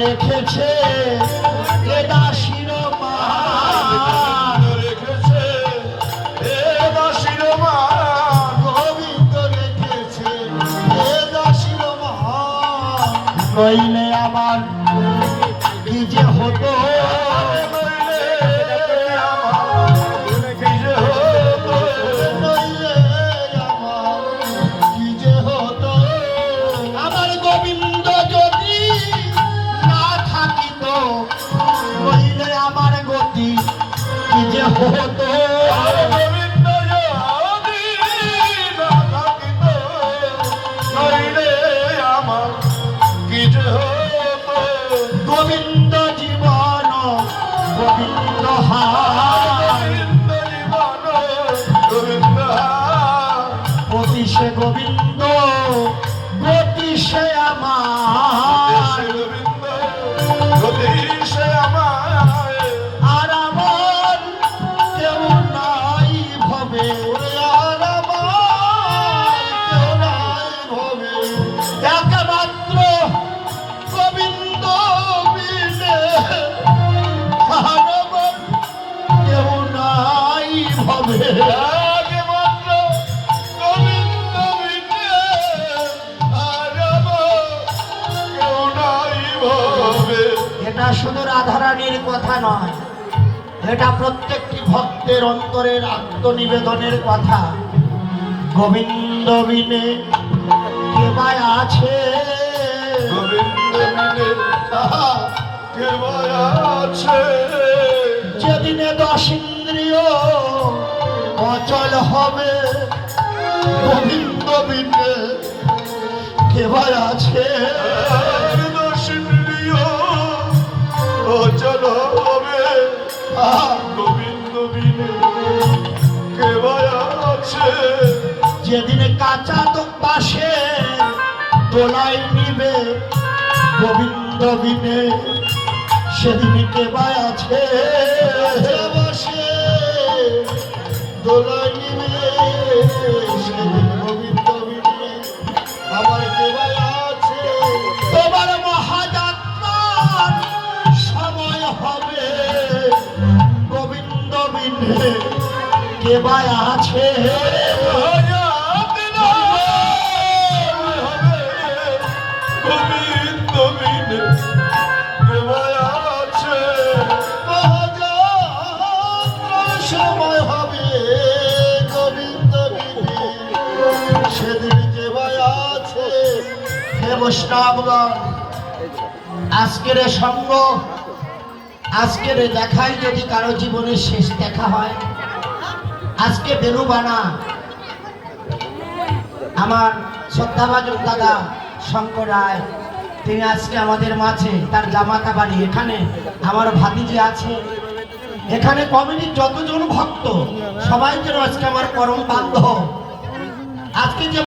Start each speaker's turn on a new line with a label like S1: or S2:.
S1: রেখেছে এ দাসীর মান,
S2: রেখেছে এ দাসীর মান,
S1: গোবিন্দ রেখেছে এ দাসীর মান। নইলে আমার কি যে হতো, হতো
S2: গোবিন্দ যদি না থাকিত, নইলে আমার কি যে হতো।
S1: গোবিন্দ জীবন গোবিন্দ হার,
S2: গোবিন্দ জীবন গোবিন্দ হার,
S1: অতি সে গোবিন্দ গতি সে আমার,
S2: গোবিন্দ গতি সে আমার।
S1: আর আমার কেউ নাই ভবে, আর আমার কেউ নাই ভবে, একমাত্র গোবিন্দ বিনে আর আমার কেউ নাই ভবে।
S2: একমাত্র গোবিন্দ বিনে আর আমার কেউ নাই ভবে।
S1: এটা শুধু রাধারানীর কথা নয়, এটা প্রত্যেকটি ভক্তের অন্তরের আত্মনিবেদনের কথা। গোবিন্দ বিনে কে বা আছে,
S2: গোবিন্দ বিনে কে বা আছে।
S1: যেদিনে দশ ইন্দ্রিয় অচল হবে, গোবিন্দ বিনে কে বা আছে।
S2: দশ ইন্দ্রিয় অচল হবে, গোবিন্দ বিনে কে বা আছে।
S1: যেদিনে কাঁচা তো পাশে দোলাই নিবে, গোবিন্দ বিনে সেদিন কে বা আছে। বসে দোলাই নিবে, সেদিন গোবিন্দ বিনে আমার কে বা আছে। তোমার মহাযাত্রার সময় হবে, গোবিন্দ বিনে কে বা আছে।
S2: গোবিন্দ বিনে কে বা আছে।
S1: মহাযাত্রার সময় হবে, গোবিন্দ বিনে সেদিন কে বা আছে। হে বৈষ্ণবগণ, আজকের এ সঙ্গ, আজকের এ দেখাই যদি কারো জীবনের শেষ দেখা হয়, আজকে বেলুবানা আমার শ্রদ্ধাভাজন দাদা শঙ্কর রায়, তিনি আজকে আমাদের মাঝে, তার জামাতা বাড়ি এখানে, আমার ভাতিজি আছে এখানে, কমিটির যতজন ভক্ত সবাই যেন আজকে আমার পরম বান্ধব। আজকে যে